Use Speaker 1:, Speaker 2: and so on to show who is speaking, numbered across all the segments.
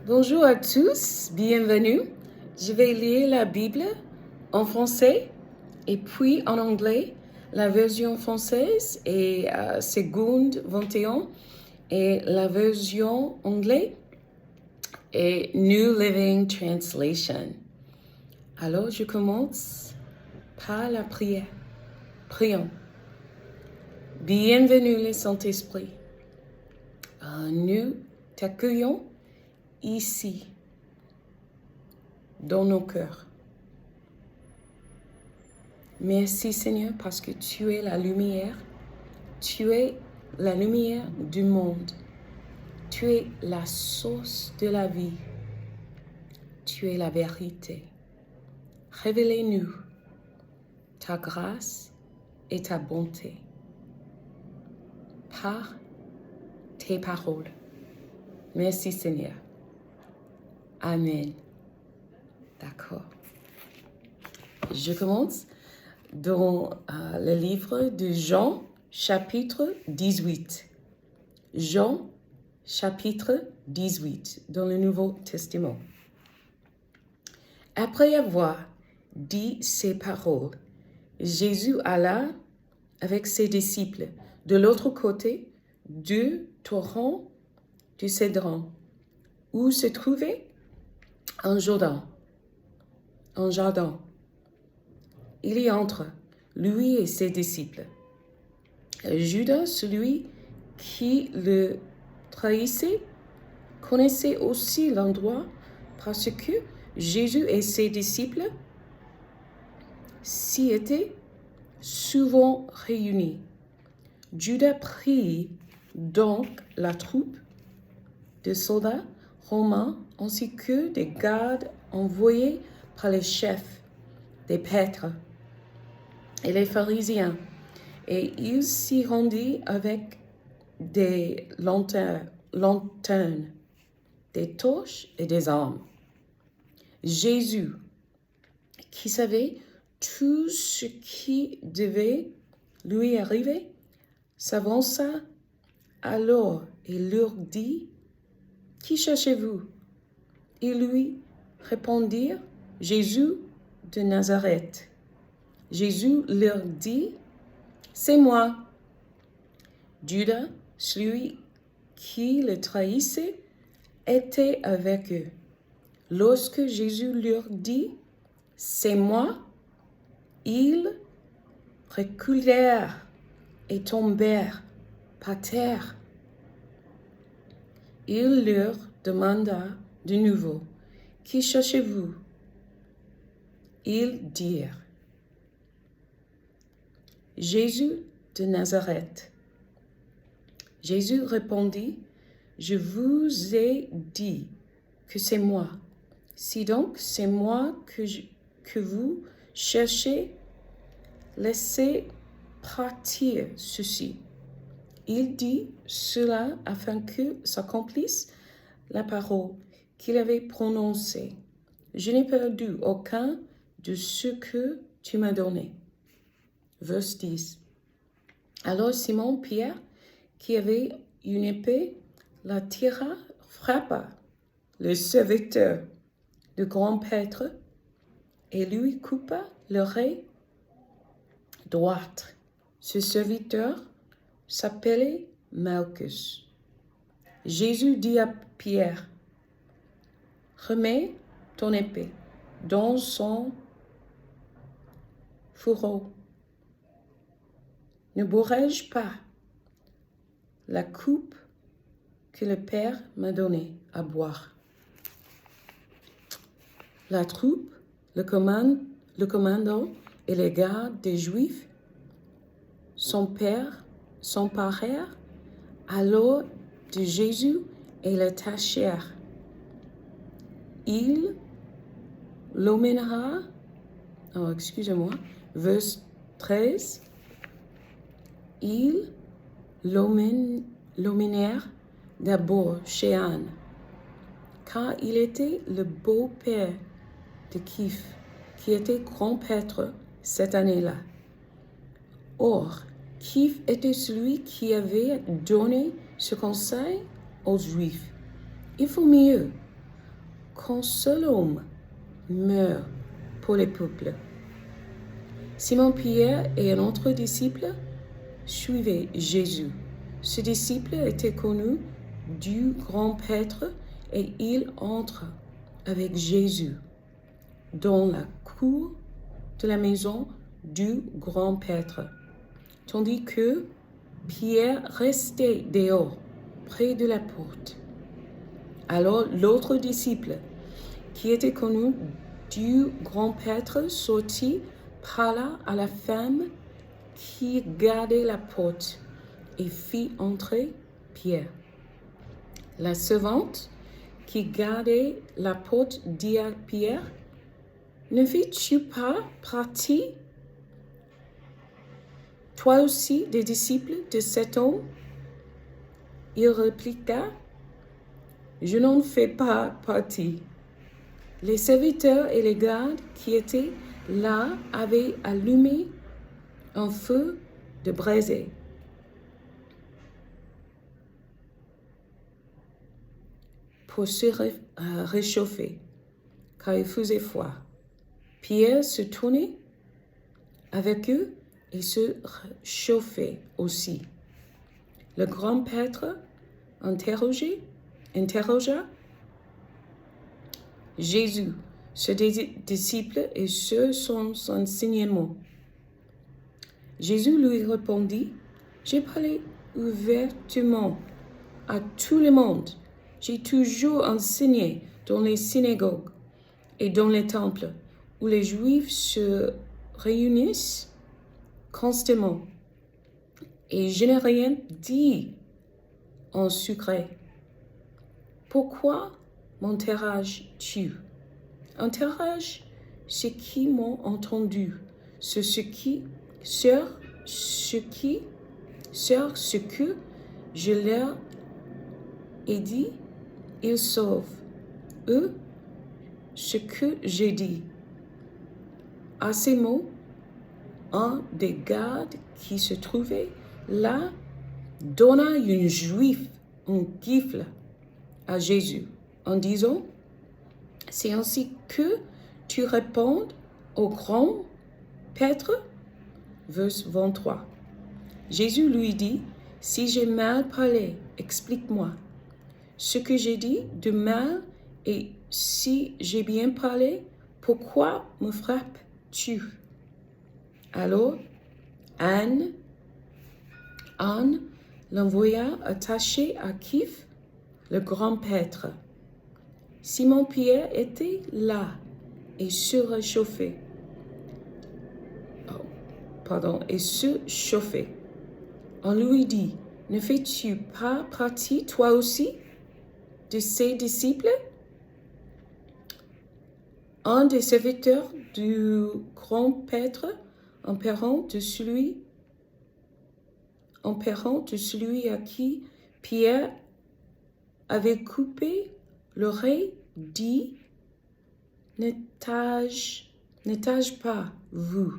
Speaker 1: Bonjour à tous, bienvenue. Je vais lire la Bible en français et puis en anglais. La version française est seconde 21 et la version anglaise est New Living Translation. Alors je commence par la prière. Prions. Bienvenue le Saint-Esprit. Nous t'accueillons ici, dans nos cœurs. Merci Seigneur parce que tu es la lumière. Tu es la lumière du monde. Tu es la source de la vie. Tu es la vérité. Révélez-nous ta grâce et ta bonté par tes paroles. Merci Seigneur. Amen. D'accord. Je commence dans le livre de Jean, chapitre 18. Jean, chapitre 18, dans le Nouveau Testament. Après avoir dit ces paroles, Jésus alla avec ses disciples de l'autre côté du torrent du Cédron, où se trouvait un jardin. Il y entre, lui et ses disciples. Judas, celui qui le trahissait, connaissait aussi l'endroit parce que Jésus et ses disciples s'y étaient souvent réunis. Judas prit donc la troupe de soldats romains ainsi que des gardes envoyés par les chefs des prêtres et les pharisiens, et il s'y rendit avec des lanternes, des torches et des armes. Jésus, qui savait tout ce qui devait lui arriver, s'avança alors et leur dit: « Qui cherchez-vous » Ils lui répondirent: « Jésus de Nazareth. » Jésus leur dit: « C'est moi. » Judas, celui qui le trahissait, était avec eux. Lorsque Jésus leur dit: « C'est moi », ils reculèrent et tombèrent par terre. Il leur demanda de nouveau: « Qui cherchez-vous » Ils dirent: « Jésus de Nazareth. » Jésus répondit: « Je vous ai dit que c'est moi. Si donc c'est moi que vous cherchez, laissez partir ceci. » Il dit cela afin que s'accomplisse la parole qu'il avait prononcée. « Je n'ai perdu aucun de ce que tu m'as donné. » Verset 10. Alors Simon-Pierre, qui avait une épée, la tira, frappa le serviteur du grand prêtre et lui coupa l'oreille droite. Ce serviteur s'appelait Malchus. Jésus dit à Pierre: « Remets ton épée dans son fourreau. Ne boirai-je pas la coupe que le Père m'a donnée à boire ?» La troupe, le commandant et les gardes des Juifs s'emparèrent alors de Jésus et le tâchèrent. Il l'emmènera, verset 13, ils l'emmenèrent d'abord chez Anne, car il était le beau-père de Kiph, qui était grand prêtre cette année-là. Or, Kiph était celui qui avait donné ce conseil aux Juifs: « Il faut mieux qu'un seul homme meurt pour le peuple. Simon-Pierre et un autre disciple suivaient Jésus. Ce disciple était connu du grand prêtre et il entre avec Jésus dans la cour de la maison du grand prêtre, tandis que Pierre restait dehors, près de la porte. Alors l'autre disciple, qui était connu du grand prêtre, sortit, parla à la femme qui gardait la porte et fit entrer Pierre. La servante qui gardait la porte dit à Pierre, « Ne fais-tu pas partie, toi aussi, des disciples de cet homme ?» Il répliqua, « Je n'en fais pas partie. » Les serviteurs et les gardes qui étaient là avaient allumé un feu de braisier pour se réchauffer, car il faisait froid. Pierre se tournait avec eux et se chauffait aussi. Le grand prêtre interrogea Jésus, ses disciples et sur son enseignement. Jésus lui répondit, « J'ai parlé ouvertement à tout le monde. J'ai toujours enseigné dans les synagogues et dans les temples où les Juifs se réunissent constamment. Et je n'ai rien dit en secret. Pourquoi m'interroges-tu? Interroge ceux qui m'ont entendu, sur ce que je leur ai dit, ils savent, eux, ce que j'ai dit. » À ces mots, un des gardes qui se trouvait là donna une gifle à Jésus en disant, « C'est ainsi que tu réponds au grand prêtre ?» Verset 23. Jésus lui dit, « Si j'ai mal parlé, explique-moi ce que j'ai dit de mal, et si j'ai bien parlé, pourquoi me frappes-tu? » Alors Anne l'envoya attaché à Kiph, le grand prêtre. Simon-Pierre était là et se réchauffait. Et se chauffait. On lui dit, « Ne fais-tu pas partie, toi aussi, de ses disciples? » Un des serviteurs du grand prêtre, en parlant de celui à qui Pierre avait coupé l'oreille, dit, « N'étais-je pas, vous,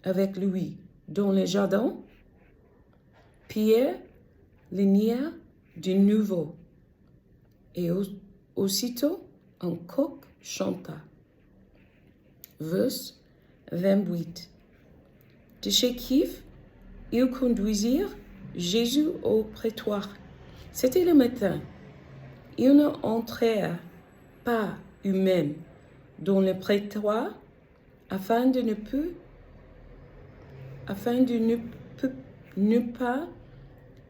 Speaker 1: avec lui dans le jardin? » Pierre le nia de nouveau, et aussitôt un coq chanta. Verset 28. De chez Kiph, ils conduisirent Jésus au prétoire. C'était le matin. Ils ne entrèrent pas eux-mêmes dans le prétoire afin de ne pas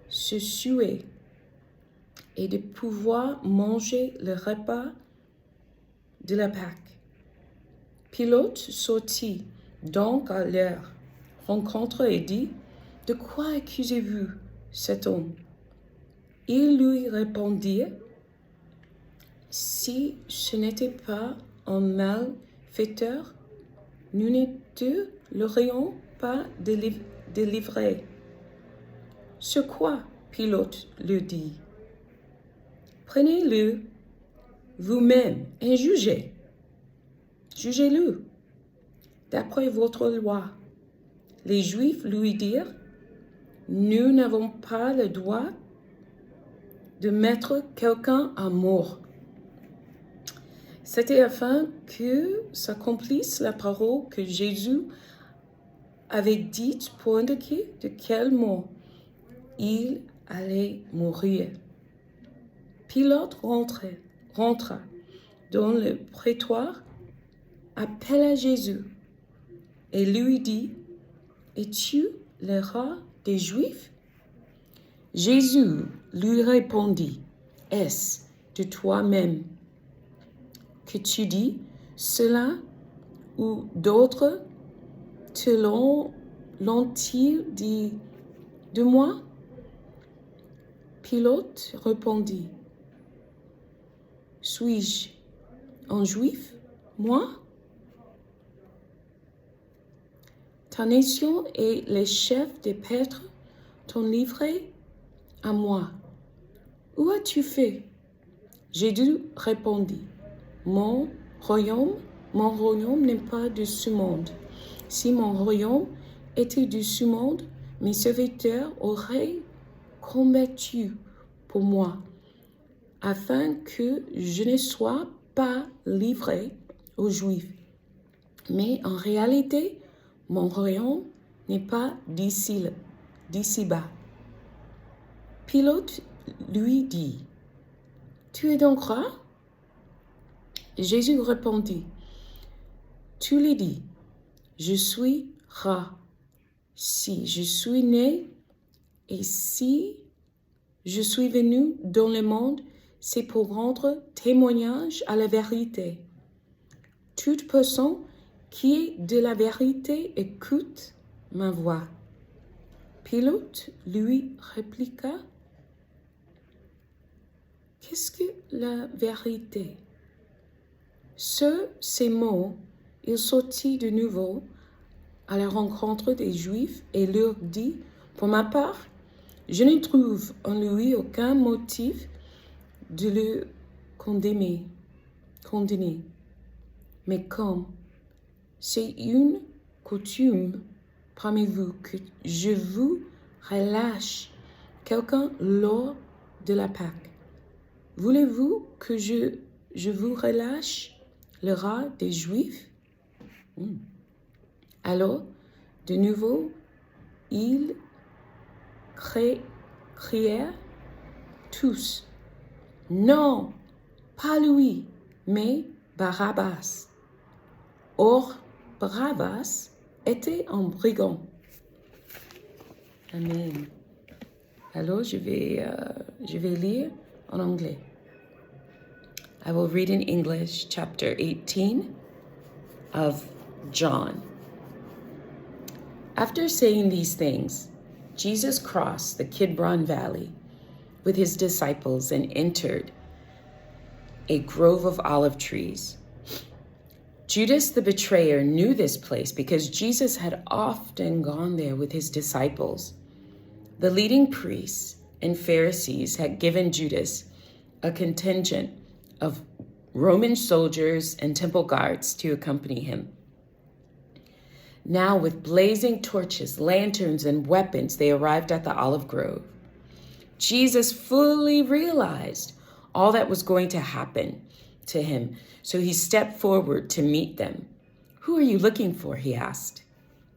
Speaker 1: se suer et de pouvoir manger le repas de la Pâque. Pilate sortit donc à leur rencontre et dit, « De quoi accusez-vous cet homme? » Ils lui répondirent, « Si ce n'était pas un malfaiteur, nous ne te l'aurions pas délivré. » Sur quoi Pilate leur dit, « Prenez-le vous-même et jugez. Jugez-le d'après votre loi. » Les Juifs lui dirent, « Nous n'avons pas le droit de mettre quelqu'un à mort. » C'était afin que s'accomplisse la parole que Jésus avait dite pour indiquer de quel mot il allait mourir. Pilate rentra dans le prétoire, appela Jésus et lui dit, « Es-tu le roi des Juifs ?» Jésus lui répondit, « Est-ce de toi-même que tu dis cela ou d'autres te l'ont-ils dit de moi ?» Pilate répondit, « Suis-je un Juif, moi? Ta nation et les chefs des prêtres t'ont livré à moi. Où as-tu fait? » Jésus répondit, Mon royaume n'est pas de ce monde. Si mon royaume était de ce monde, mes serviteurs auraient combattu pour moi, afin que je ne sois pas livré aux Juifs. Mais en réalité, mon royaume n'est pas d'ici-bas. Pilate lui dit, « Tu es donc roi ?» Jésus répondit, « Tu l'as dit, je suis roi. Si je suis né et si je suis venu dans le monde, c'est pour rendre témoignage à la vérité. Toute personne qui est de la vérité écoute ma voix. » Pilate lui répliqua, « Qu'est-ce que la vérité ?» Sur ces mots, il sortit de nouveau à la rencontre des Juifs et leur dit, « Pour ma part, je ne trouve en lui aucun motif de le condamner. Mais comme c'est une coutume parmi vous que je vous relâche quelqu'un lors de la Pâque, voulez-vous que je vous relâche le roi des Juifs? » Alors, de nouveau, ils crièrent tous, « Non, pas lui, mais Barabbas. » Or, Barabbas était un brigand. Amen. Alors, je vais lire en anglais. I will read in English, chapter 18 of John. After saying these things, Jesus crossed the Kidron Valley with his disciples and entered a grove of olive trees. Judas the betrayer knew this place because Jesus had often gone there with his disciples. The leading priests and Pharisees had given Judas a contingent of Roman soldiers and temple guards to accompany him. Now, with blazing torches, lanterns, and weapons, they arrived at the olive grove. Jesus fully realized all that was going to happen to him, so he stepped forward to meet them. "Who are you looking for?" he asked.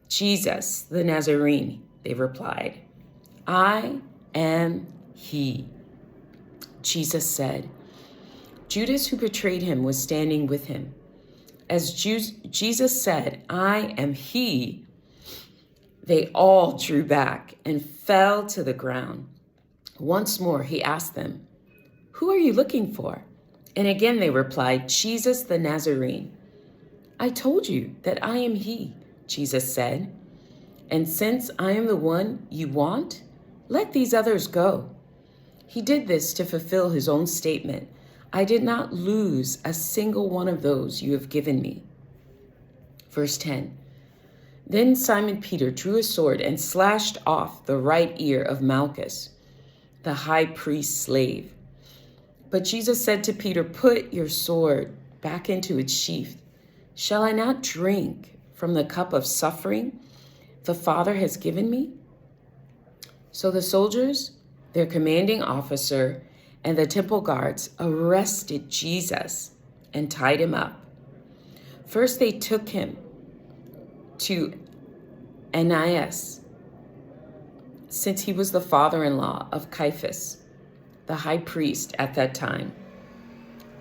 Speaker 1: "Jesus, the Nazarene," they replied. "I am he," Jesus said. Judas, who betrayed him, was standing with him. As Jesus said, "I am he," they all drew back and fell to the ground. Once more, he asked them, "Who are you looking for?" And again they replied, "Jesus the Nazarene." "I told you that I am he," Jesus said. "And since I am the one you want, let these others go." He did this to fulfill his own statement, "I did not lose a single one of those you have given me." Verse 10. Then Simon Peter drew a sword and slashed off the right ear of Malchus, the high priest's slave. But Jesus said to Peter, "Put your sword back into its sheath. Shall I not drink from the cup of suffering the Father has given me?" So the soldiers, their commanding officer, and the temple guards arrested Jesus and tied him up. First, they took him to Ananias, since he was the father-in-law of Caiaphas, the high priest at that time.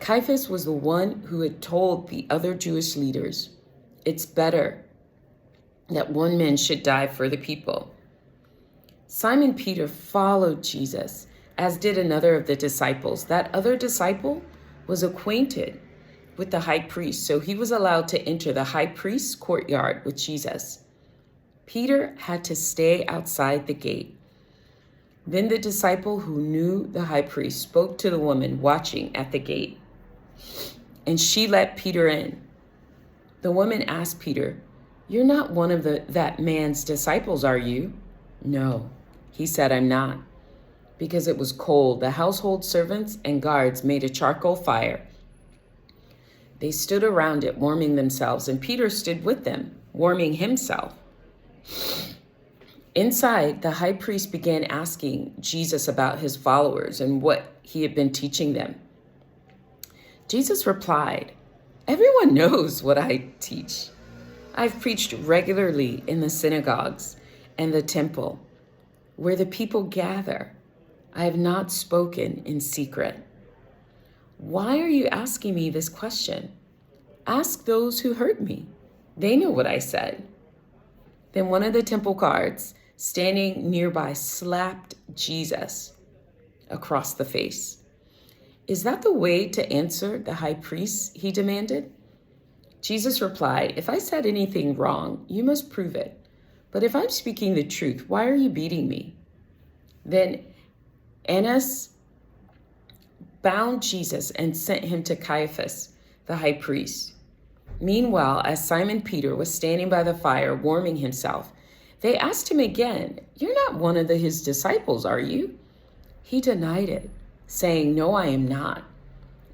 Speaker 1: Caiaphas was the one who had told the other Jewish leaders, "It's better that one man should die for the people." Simon Peter followed Jesus, as did another of the disciples. That other disciple was acquainted with the high priest, so he was allowed to enter the high priest's courtyard with Jesus. Peter had to stay outside the gate. Then the disciple who knew the high priest spoke to the woman watching at the gate, and she let Peter in. The woman asked Peter, "You're not one of that man's disciples, are you?" "No," he said, "I'm not." Because it was cold, the household servants and guards made a charcoal fire. They stood around it, warming themselves, and Peter stood with them, warming himself. Inside, the high priest began asking Jesus about his followers and what he had been teaching them. Jesus replied, "Everyone knows what I teach. I've preached regularly in the synagogues and the temple, where the people gather. I have not spoken in secret. Why are you asking me this question? Ask those who heard me. They know what I said." Then one of the temple guards standing nearby slapped Jesus across the face. "Is that the way to answer the high priest?" he demanded. Jesus replied, "If I said anything wrong, you must prove it. But if I'm speaking the truth, why are you beating me?" Then Annas bound Jesus and sent him to Caiaphas, the high priest. Meanwhile, as Simon Peter was standing by the fire warming himself, they asked him again, "You're not one of his disciples, are you?" He denied it, saying, "No, I am not."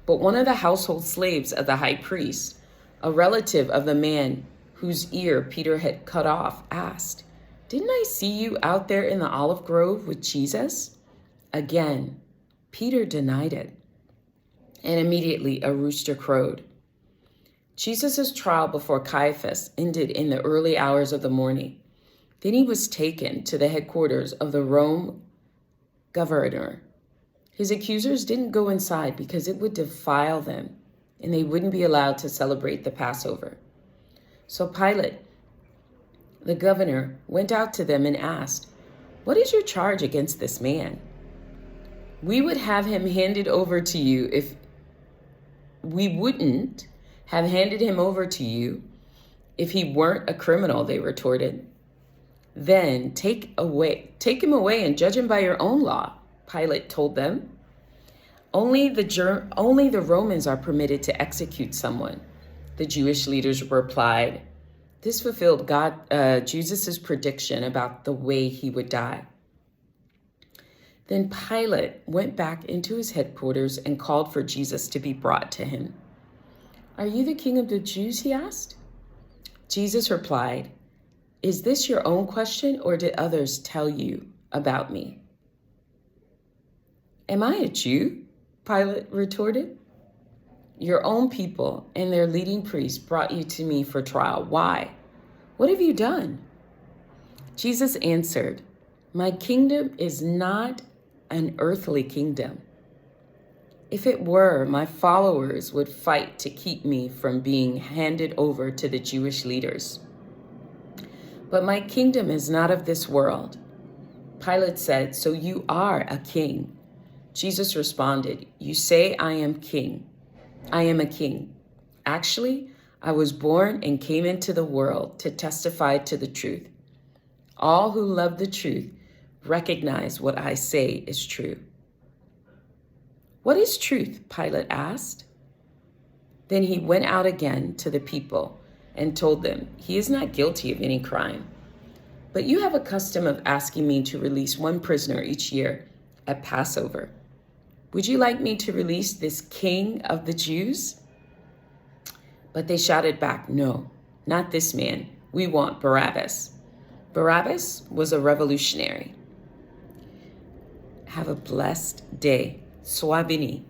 Speaker 1: But one of the household slaves of the high priest, a relative of the man whose ear Peter had cut off, asked, "Didn't I see you out there in the olive grove with Jesus?" Again, Peter denied it, and immediately a rooster crowed. Jesus' trial before Caiaphas ended in the early hours of the morning. Then he was taken to the headquarters of the Rome governor. His accusers didn't go inside because it would defile them, and they wouldn't be allowed to celebrate the Passover. So Pilate, the governor, went out to them and asked, "What is your charge against this man?" "We would have him handed over to you if we wouldn't have handed him over to you if he weren't a criminal," they retorted. "Then take him away and judge him by your own law," Pilate told them. Only the Romans are permitted to execute someone," the Jewish leaders replied. This fulfilled Jesus' prediction about the way he would die. Then Pilate went back into his headquarters and called for Jesus to be brought to him. "Are you the king of the Jews?" he asked. Jesus replied, "Is this your own question, or did others tell you about me?" "Am I a Jew?" Pilate retorted. "Your own people and their leading priests brought you to me for trial. Why? What have you done?" Jesus answered, "My kingdom is not an earthly kingdom. If it were, my followers would fight to keep me from being handed over to the Jewish leaders. But my kingdom is not of this world." Pilate said, "So you are a king?" Jesus responded, "You say I am king. I am a king. Actually, I was born and came into the world to testify to the truth. All who love the truth recognize what I say is true." "What is truth?" Pilate asked. Then he went out again to the people and told them, "He is not guilty of any crime. But you have a custom of asking me to release one prisoner each year at Passover. Would you like me to release this king of the Jews?" But they shouted back, "No, not this man. We want Barabbas." Barabbas was a revolutionary. Have a blessed day. Sois béni.